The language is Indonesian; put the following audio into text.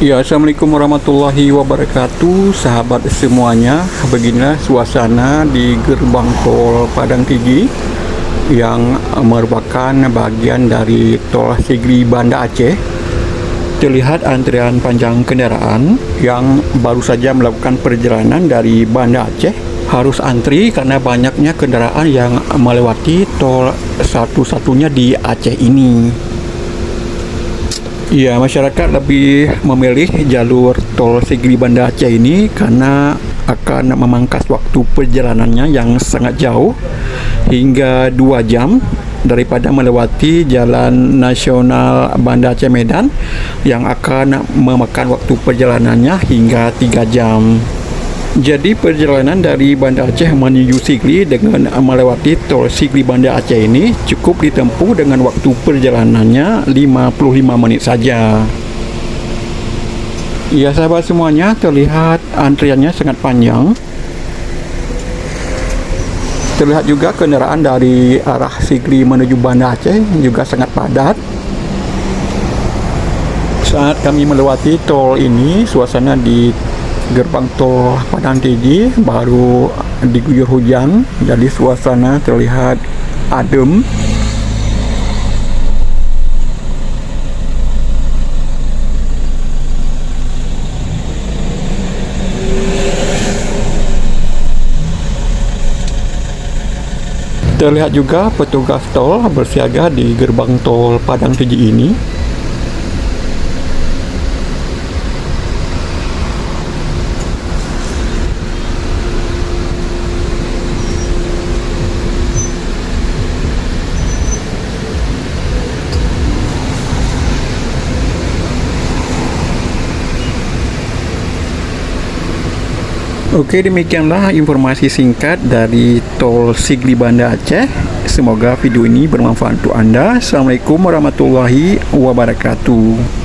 Ya, Assalamualaikum warahmatullahi wabarakatuh, sahabat semuanya. Beginilah suasana di gerbang tol Padang Tinggi yang merupakan bagian dari tol Sigli Banda Aceh. Terlihat antrian panjang kendaraan yang baru saja melakukan perjalanan dari Banda Aceh. Harus antri karena banyaknya kendaraan yang melewati tol satu-satunya di Aceh ini. Ya, masyarakat lebih memilih jalur tol Sigli Banda Aceh ini karena akan memangkas waktu perjalanannya yang sangat jauh hingga 2 jam daripada melewati Jalan Nasional Banda Aceh Medan yang akan memakan waktu perjalanannya hingga 3 jam. Jadi perjalanan dari Banda Aceh menuju Sigli dengan melewati tol Sigli Banda Aceh ini cukup ditempuh dengan waktu perjalanannya 55 menit saja. Ya, sahabat semuanya, terlihat antriannya sangat panjang. Terlihat juga kendaraan dari arah Sigli menuju Banda Aceh juga sangat padat. Saat kami melewati tol ini, suasana di gerbang tol Padang Tinggi baru diguyur hujan, jadi suasana terlihat adem. Terlihat juga petugas tol bersiaga di gerbang tol Padang Tinggi ini. Oke, demikianlah informasi singkat dari tol Sigli Banda Aceh. Semoga video ini bermanfaat untuk Anda. Assalamualaikum warahmatullahi wabarakatuh.